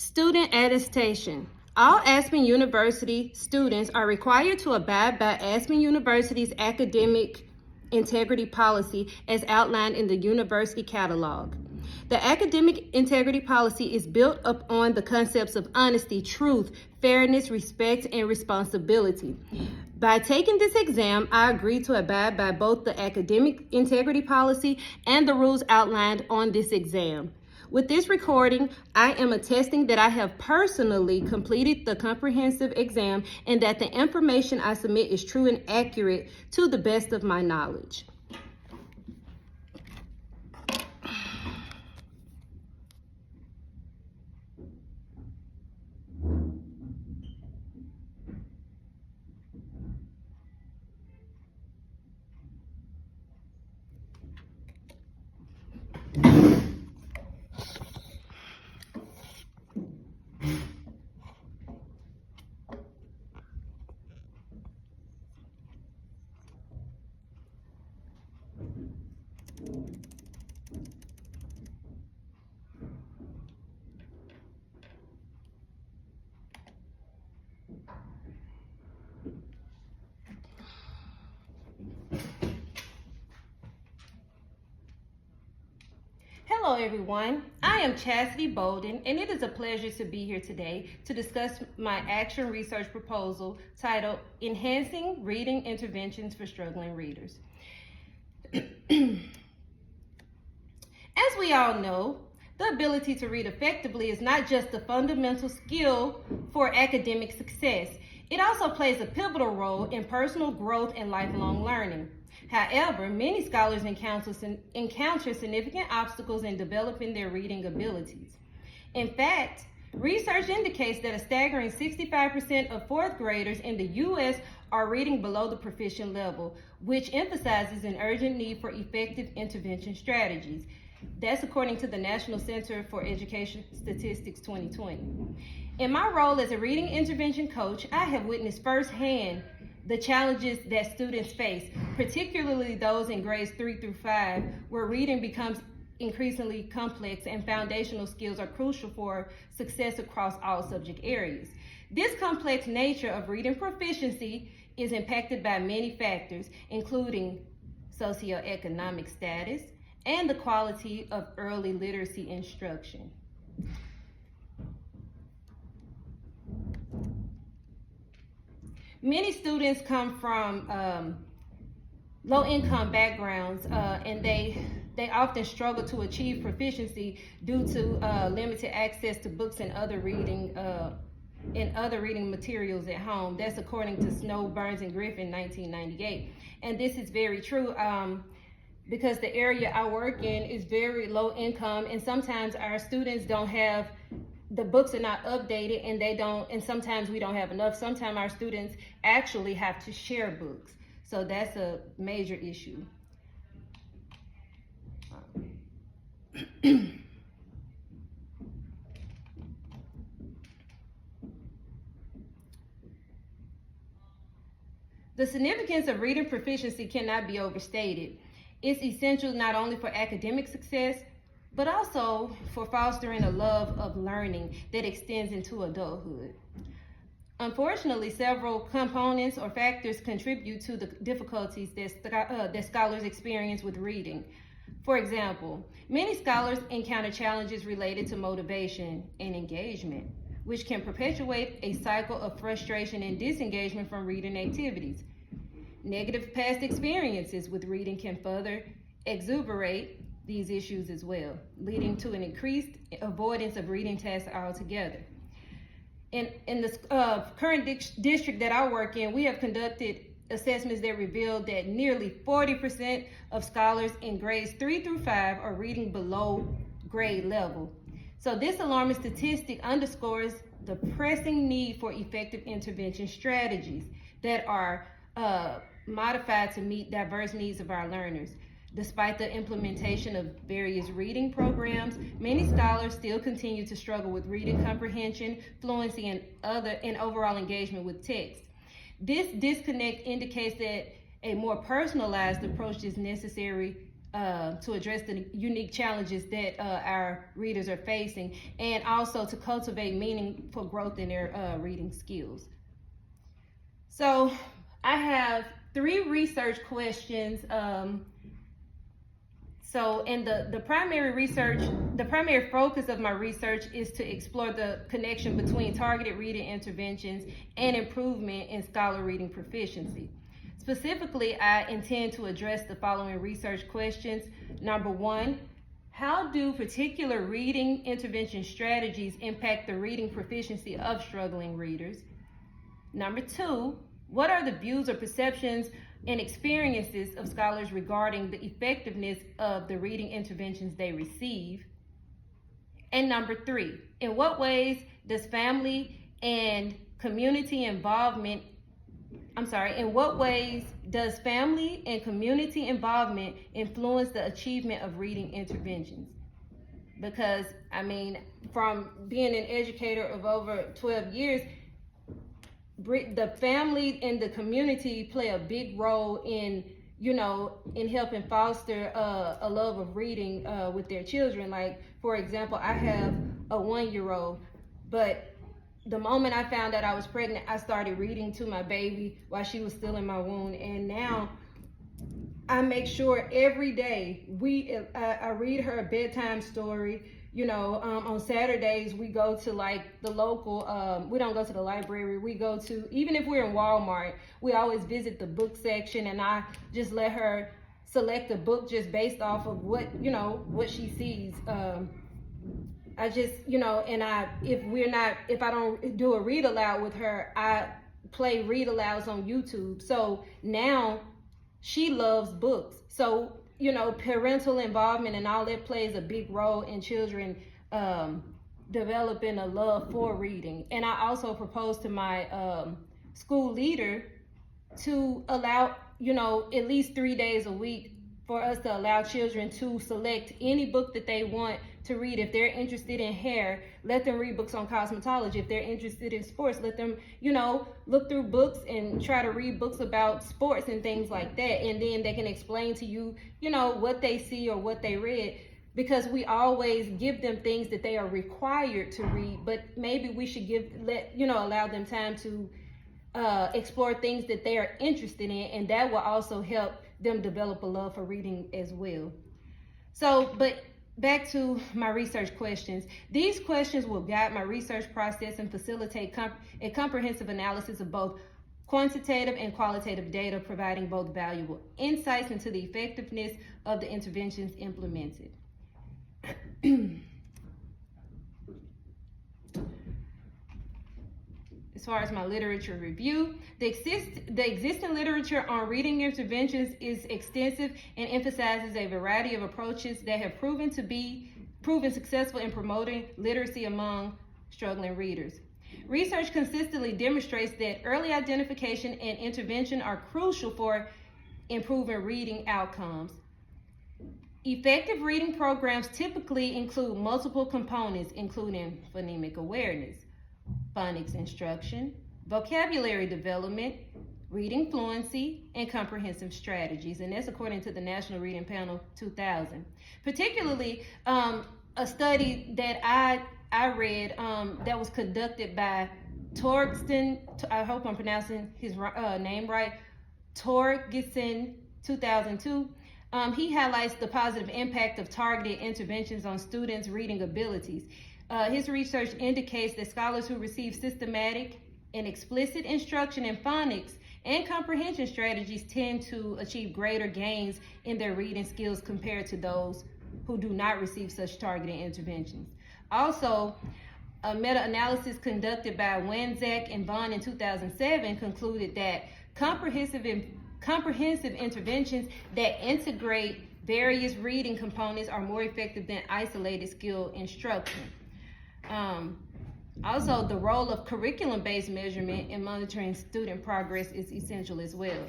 Student attestation. All Aspen University students are required to abide by Aspen University's academic integrity policy as outlined in the university catalog. The academic integrity policy is built upon the concepts of honesty, truth, fairness, respect, and responsibility. By taking this exam, I agree to abide by both the academic integrity policy and the rules outlined on this exam. With this recording, I am attesting that I have personally completed the comprehensive exam and that the information I submit is true and accurate to the best of my knowledge. Hello everyone, I am Chastity Bolden and it is a pleasure to be here today to discuss my action research proposal titled Enhancing Reading Interventions for Struggling Readers. As we all know, the ability to read effectively is not just a fundamental skill for academic success, it also plays a pivotal role in personal growth and lifelong learning. However, many scholars encounter significant obstacles in developing their reading abilities. In fact, research indicates that a staggering 65% of fourth graders in the U.S. are reading below the proficient level, which emphasizes an urgent need for effective intervention strategies. That's according to the National Center for Education Statistics 2020. In my role as a reading intervention coach, I have witnessed firsthand the challenges that students face, particularly those in grades 3 through 5, where reading becomes increasingly complex and foundational skills are crucial for success across all subject areas. This complex nature of reading proficiency is impacted by many factors, including socioeconomic status and the quality of early literacy instruction. Many students come from low-income backgrounds and they often struggle to achieve proficiency due to limited access to books and other reading materials at home. That's according to Snow, Burns, and Griffin, 1998. And this is very true because the area I work in is very low income, and sometimes our students don't have the books are not updated and sometimes we don't have enough. Sometimes our students actually have to share books. So that's a major issue. The significance of reading proficiency cannot be overstated. It's essential not only for academic success, but also for fostering a love of learning that extends into adulthood. Unfortunately, several components or factors contribute to the difficulties that scholars experience with reading. For example, many scholars encounter challenges related to motivation and engagement, which can perpetuate a cycle of frustration and disengagement from reading activities. Negative past experiences with reading can further exacerbate these issues as well, leading to an increased avoidance of reading tasks altogether. In the current district that I work in, we have conducted assessments that revealed that nearly 40% of scholars in grades 3 through 5 are reading below grade level. So this alarming statistic underscores the pressing need for effective intervention strategies that are modified to meet diverse needs of our learners. Despite the implementation of various reading programs, many scholars still continue to struggle with reading comprehension, fluency, and overall engagement with text. This disconnect indicates that a more personalized approach is necessary to address the unique challenges that our readers are facing, and also to cultivate meaningful growth in their reading skills. So I have 3 research questions. The primary focus of my research is to explore the connection between targeted reading interventions and improvement in scholar reading proficiency. Specifically, I intend to address the following research questions. Number 1, how do particular reading intervention strategies impact the reading proficiency of struggling readers? Number 2, what are the views or perceptions and experiences of scholars regarding the effectiveness of the reading interventions they receive? And number 3, in what ways does family and community involvement influence the achievement of reading interventions? Because, from being an educator of over 12 years, the family and the community play a big role in helping foster a love of reading with their children. Like, for example, I have a 1-year-old, but the moment I found out I was pregnant, I started reading to my baby while she was still in my womb, and now I make sure every day I read her a bedtime story. On Saturdays we go to the local, we don't go to the library, we go to, even if we're in Walmart, we always visit the book section, and I just let her select a book just based off of what she sees. If I don't do a read aloud with her, I play read alouds on YouTube. So now she loves books. So, parental involvement and all that plays a big role in children developing a love for reading. And I also proposed to my school leader to allow, at least 3 days a week for us to allow children to select any book that they want to read. If they're interested in hair, let them read books on cosmetology. If they're interested in sports, let them, look through books and try to read books about sports and things like that. And then they can explain to you, what they see or what they read, because we always give them things that they are required to read, but maybe we should allow them time to explore things that they are interested in, and that will also help them develop a love for reading as well. So, but back to my research questions. These questions will guide my research process and facilitate a comprehensive analysis of both quantitative and qualitative data, providing both valuable insights into the effectiveness of the interventions implemented. As far as my literature review, the existing literature on reading interventions is extensive and emphasizes a variety of approaches that have proven successful in promoting literacy among struggling readers. Research consistently demonstrates that early identification and intervention are crucial for improving reading outcomes. Effective reading programs typically include multiple components, including phonemic awareness, phonics instruction, vocabulary development, reading fluency, and comprehensive strategies. And that's according to the National Reading Panel 2000. Particularly, a study that I read that was conducted by Torgerson, I hope I'm pronouncing his name right, Torgerson, 2002. He highlights the positive impact of targeted interventions on students' reading abilities. His research indicates that scholars who receive systematic and explicit instruction in phonics and comprehension strategies tend to achieve greater gains in their reading skills compared to those who do not receive such targeted interventions. Also, a meta-analysis conducted by Wanzak and Vaughn in 2007 concluded that comprehensive interventions that integrate various reading components are more effective than isolated skill instruction. Also, the role of curriculum-based measurement in monitoring student progress is essential as well.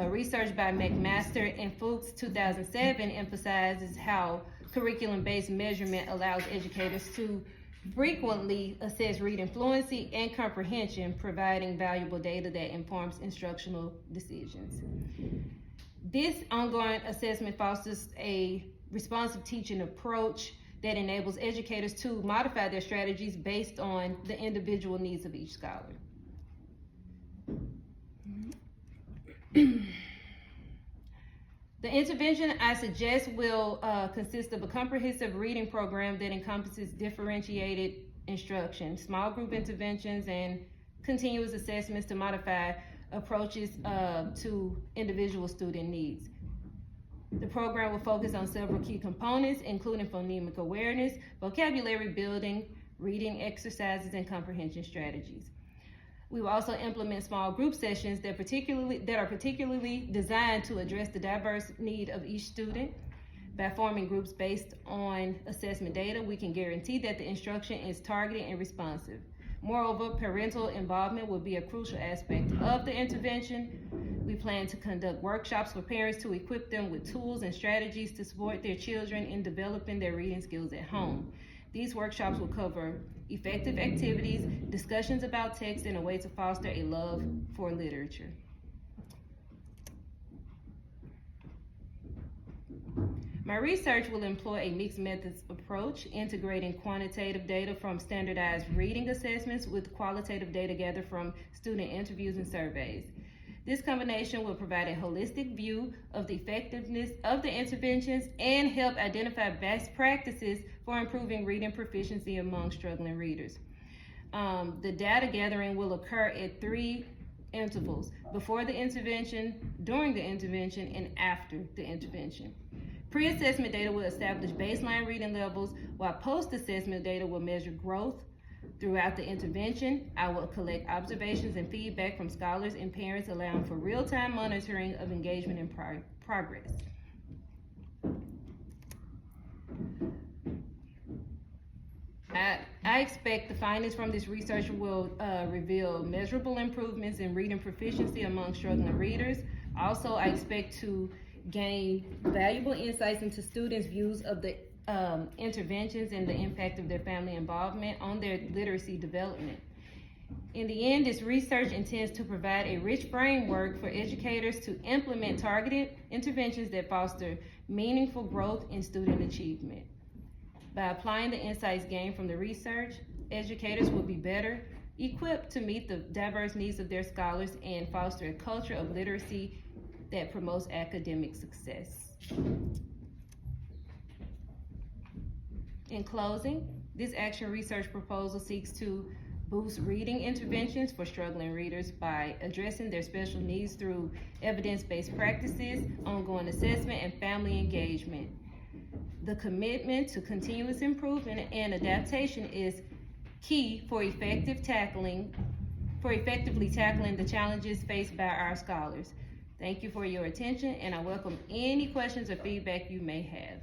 Research by McMaster and Fuchs 2007 emphasizes how curriculum-based measurement allows educators to frequently assess reading fluency and comprehension, providing valuable data that informs instructional decisions. This ongoing assessment fosters a responsive teaching approach that enables educators to modify their strategies based on the individual needs of each scholar. The intervention I suggest will consist of a comprehensive reading program that encompasses differentiated instruction, small group interventions, and continuous assessments to modify approaches to individual student needs. The program will focus on several key components, including phonemic awareness, vocabulary building, reading exercises, and comprehension strategies. We will also implement small group sessions that are particularly designed to address the diverse need of each student. By forming groups based on assessment data, we can guarantee that the instruction is targeted and responsive. Moreover, parental involvement will be a crucial aspect of the intervention. We plan to conduct workshops for parents to equip them with tools and strategies to support their children in developing their reading skills at home. These workshops will cover effective activities, discussions about text, and a way to foster a love for literature. My research will employ a mixed methods approach, integrating quantitative data from standardized reading assessments with qualitative data gathered from student interviews and surveys. This combination will provide a holistic view of the effectiveness of the interventions and help identify best practices for improving reading proficiency among struggling readers. The data gathering will occur at 3 intervals: before the intervention, during the intervention, and after the intervention. Pre-assessment data will establish baseline reading levels, while post-assessment data will measure growth. Throughout the intervention, I will collect observations and feedback from scholars and parents, allowing for real-time monitoring of engagement and progress. I expect the findings from this research will reveal measurable improvements in reading proficiency among struggling readers. Also, I expect to gain valuable insights into students' views of the interventions and the impact of their family involvement on their literacy development. In the end, this research intends to provide a rich framework for educators to implement targeted interventions that foster meaningful growth in student achievement. By applying the insights gained from the research, educators will be better equipped to meet the diverse needs of their scholars and foster a culture of literacy that promotes academic success. In closing, this action research proposal seeks to boost reading interventions for struggling readers by addressing their special needs through evidence-based practices, ongoing assessment, and family engagement. The commitment to continuous improvement and adaptation is key for effectively tackling the challenges faced by our scholars. Thank you for your attention, and I welcome any questions or feedback you may have.